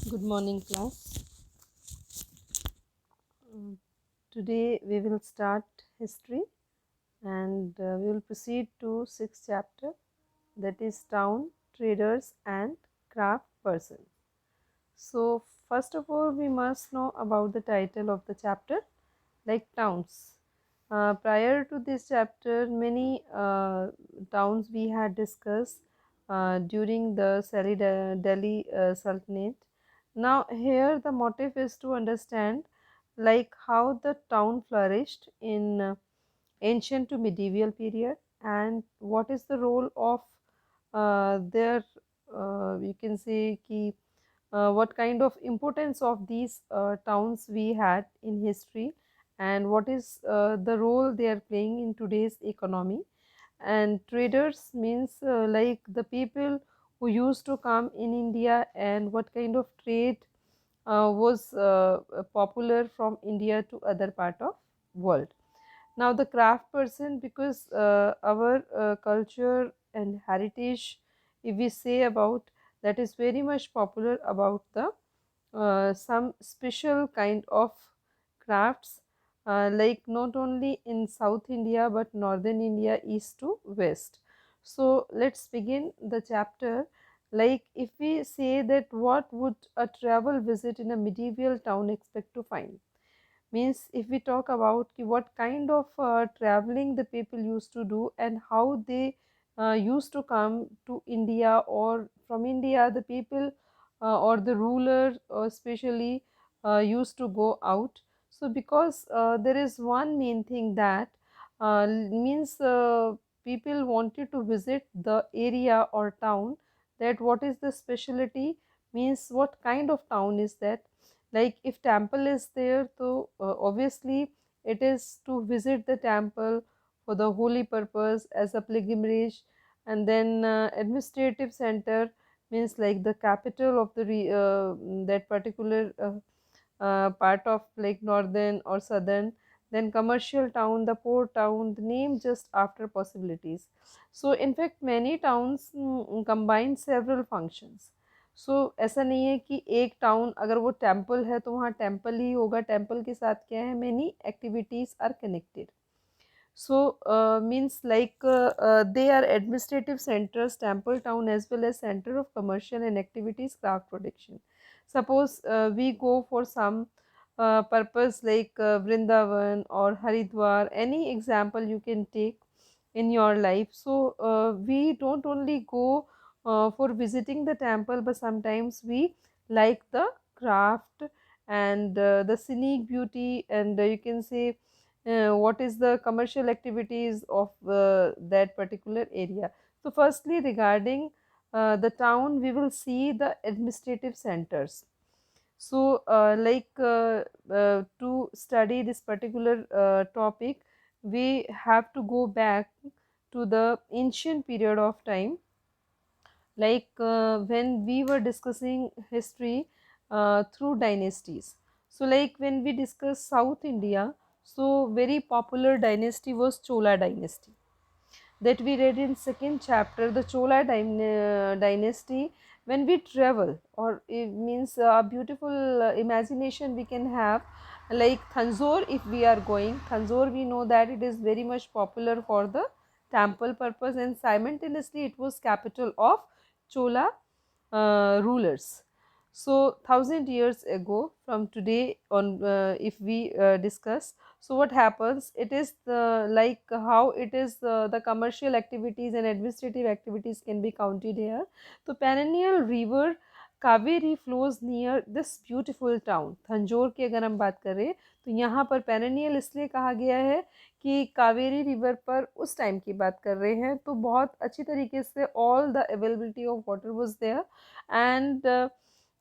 Good morning, class. Mm, Today we will start history and we will proceed to sixth chapter, that is town, traders and craft persons. So first of all we must know about the title of the chapter, like towns. Prior to this chapter, many towns we had discussed during the Delhi Sultanate. Now here the motive is to understand like how the town flourished in ancient to medieval period, and what is the role of their you can say ki what kind of importance of these towns we had in history, and what is the role they are playing in today's economy. And traders means like the people who used to come in India, and what kind of trade was popular from India to other part of world. Now the craft person, because our culture and heritage, if we say about, that is very much popular about the some special kind of crafts, like not only in South India but Northern India, east to west. So let's begin the chapter. Like if we say that what would a travel visit in a medieval town expect to find, means if we talk about what kind of traveling the people used to do and how they used to come to India, or from India the people or the ruler especially used to go out. So because there is one main thing that means people wanted to visit the area or town, that what is the specialty, means what kind of town is that. Like if temple is there, so obviously it is to visit the temple for the holy purpose as a pilgrimage. And then administrative center means like the capital of the that particular part of like northern or southern. Then commercial town, the port town, the name just after possibilities. So in fact many towns combine several functions. सो ऐसा नहीं है कि एक town अगर वो temple है तो वहाँ टेम्पल ही होगा, टेम्पल के साथ क्या है, many activities are connected. So means like they are administrative centers, temple town, as well as center of commercial and activities, craft production. Suppose we go for some purpose like Vrindavan or Haridwar, any example you can take in your life. So we don't only go for visiting the temple, but sometimes we like the craft and the scenic beauty, and you can say what is the commercial activities of that particular area. So firstly regarding the town, we will see the administrative centers. So to study this particular topic, we have to go back to the ancient period of time, like when we were discussing history through dynasties. So like when we discuss South India, so very popular dynasty was Chola dynasty, that we read in second chapter, the Chola dynasty. When we travel, or it means a beautiful imagination we can have, like Tanjore, if we are going Tanjore, we know that it is very much popular for the temple purpose, and simultaneously it was capital of Chola rulers. So 1000 years ago from today on, if we discuss, so what happens, it is the like how it is the commercial activities and administrative activities can be counted here. So perennial river Kaveri flows near this beautiful town. Tanjore की अगर हम बात करें तो यहाँ पर perennial इसलिए कहा गया है कि कावेरी रिवर पर उस टाइम की बात कर रहे हैं, तो बहुत अच्छी तरीके से all the availability of water was there. And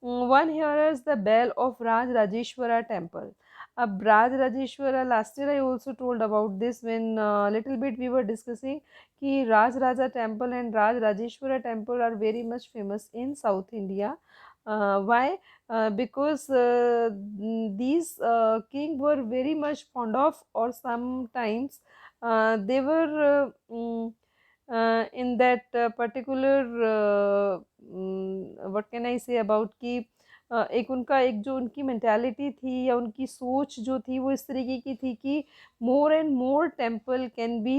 one here is the bell of Raj Rajeshwara temple. Raj Rajeshwara, last year I also told about this when little bit we were discussing कि Raj Raja temple and Raj Rajeshwara temple are very much famous in South India. Why? Because these king were very much fond of, or sometimes they were in that particular what can I say about ki एक उनका एक जो उनकी mentality थी या उनकी सोच जो थी वो इस तरीके की थी कि more and more temple can be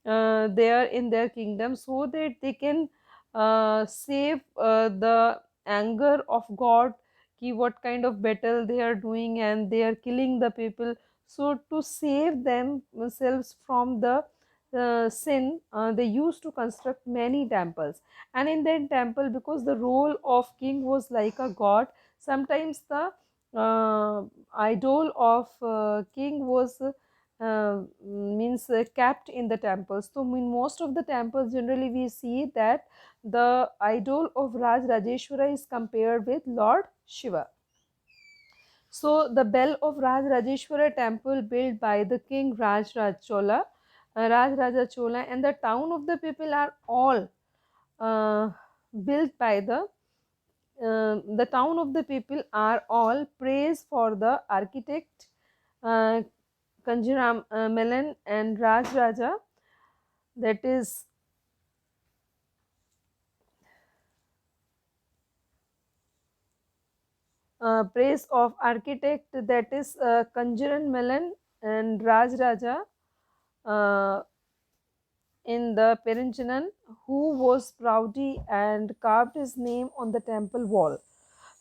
there in their kingdom so that they can save the anger of God, ki what kind of battle they are doing and they are killing the people. So to save themselves from the sin, they used to construct many temples. And in that temple, because the role of king was like a god, sometimes the idol of king was means kept in the temples. So in most of the temples generally we see that the idol of Raj Rajeshwara is compared with Lord Shiva. So the bell of Raj Rajeshwara temple built by the king Raj Raja Chola, and the town of the people are all built by the town of the people are all praised for the architect Kanjiram Melan and Raj Raja, that is praise of architect, that is Kanjiran Melan and Raj Raja in the Perinchanan, who was proudly and carved his name on the temple wall.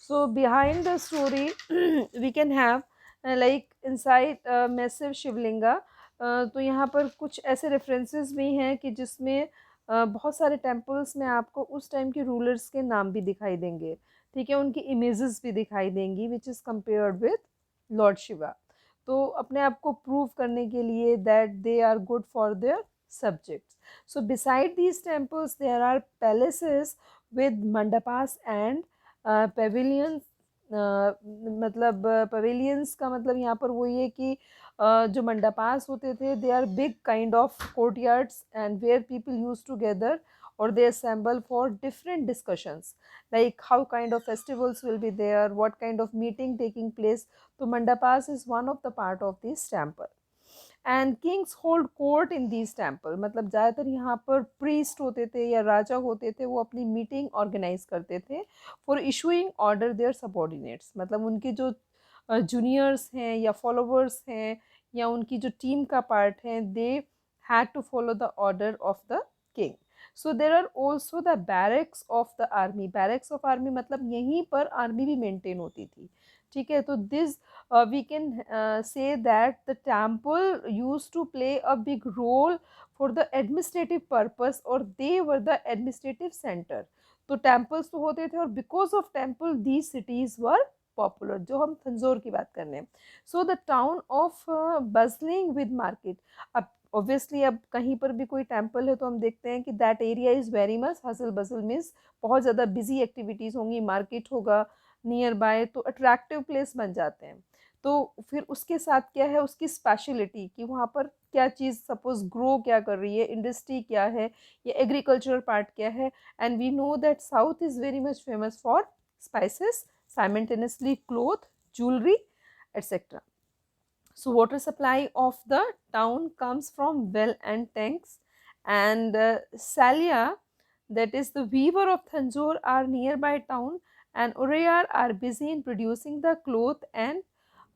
So behind the story we can have like inside massive Shivalinga. तो यहाँ पर कुछ ऐसे references भी हैं कि जिसमें बहुत सारे टेम्पल्स में आपको उस टाइम के रूलर्स के नाम भी दिखाई देंगे, ठीक है, उनकी इमेजेस भी दिखाई देंगी which is compared with Lord Shiva. तो अपने आप को प्रूव करने के लिए that they are good for their subjects. So beside these temples there are palaces with mandapas and pavilions. मतलब pavilions का मतलब यहाँ पर वो ये कि जो मंडपास होते थे they are big kind of courtyards and where people used to gather or they assemble for different discussions like how kind of festivals will be there, what kind of meeting taking place. So mandapas is one of the part of this temple. And Kings hold court in these temple. मतलब ज़्यादातर यहाँ पर priest होते थे या राजा होते थे, वो अपनी मीटिंग ऑर्गेनाइज करते थे for issuing order their subordinates. मतलब उनके जो जूनियर्स हैं या फॉलोवर्स हैं या उनकी जो टीम का पार्ट है, they had to follow the order of the king. So there are also the barracks of the army. Barracks of army मतलब यहीं पर आर्मी भी मेंटेन होती थी, ठीक है. तो this we can say that the temple used to play a big role for the administrative purpose or they were the administrative center. तो temples तो होते थे और because of temple these cities were popular. जो हम तंजौर की बात कर रहे हैं. So the town of bustling with market. अब obviously अब कहीं पर भी कोई temple है तो हम देखते हैं कि that area is very much hustle bustle means बहुत ज़्यादा busy activities होंगी, market होगा नियर बाय, तो अट्रैक्टिव प्लेस बन जाते हैं. तो फिर उसके साथ क्या है उसकी स्पेशलिटी कि वहाँ पर क्या चीज़ सपोज ग्रो क्या कर रही है, इंडस्ट्री क्या है या एग्रीकल्चरल पार्ट क्या है. And we know that south is very much famous for spices, simultaneously cloth, jewellery etcetera. So water supply of the town comes from well and tanks, and Salia, that is the weaver of Thanjore, are nearby town, and Urayar are busy in producing the cloth and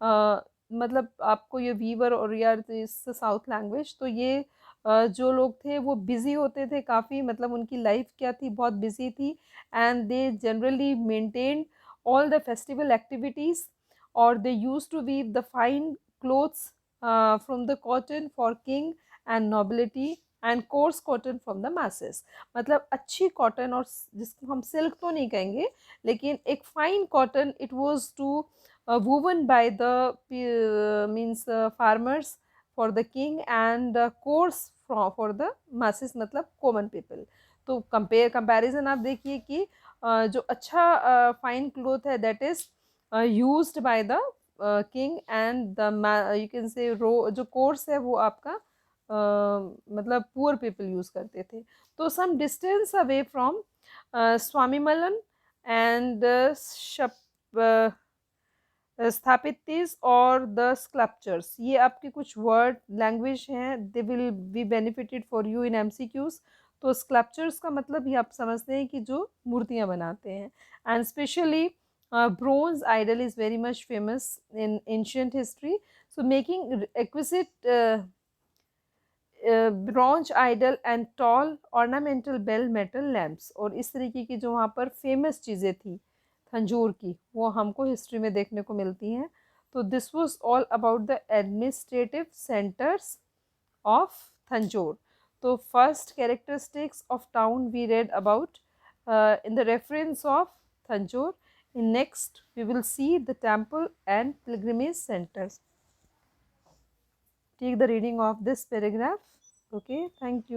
मतलब आपको ये Weaver और यार इस south language. तो ये जो लोग थे वो बिज़ी होते थे काफ़ी, मतलब उनकी लाइफ क्या थी, बहुत बिज़ी थी. And they generally maintain all the festival activities और they use to weave the fine cloths from the cotton for king and nobility and coarse cotton from the masses. मतलब अच्छी कॉटन, और जिसको हम सिल्क तो नहीं कहेंगे लेकिन एक fine cotton, it was to woven by the means farmers for the king and coarse for the masses मतलब common people. तो कंपैरिजन आप देखिए कि जो अच्छा फाइन क्लोथ है that is used by the king and the you can say जो course है वो आपका मतलब पुअर पीपल यूज करते थे. तो some distance away from Swamimalai and स्थापितीज और द स्कल्पचर्स, ये आपके कुछ वर्ड लैंग्वेज हैं, they will be benefited for you in MCQs. तो स्कल्पचर्स का मतलब ही आप समझते हैं कि जो मूर्तियां बनाते हैं. And specially Bronze idol is very much famous in ancient history. So making exquisite bronze idol and tall ornamental bell metal lamps, और इस तरीके की जो वहाँ पर फेमस चीज़ें थी थंजौर की, वो हमको हिस्ट्री में देखने को मिलती हैं. तो this was all about the administrative centres of Tanjore. तो first characteristics of town we read about in the reference of Thanjore. In next we will see the temple and pilgrimage centers. Take the reading of this paragraph. Okay, thank you.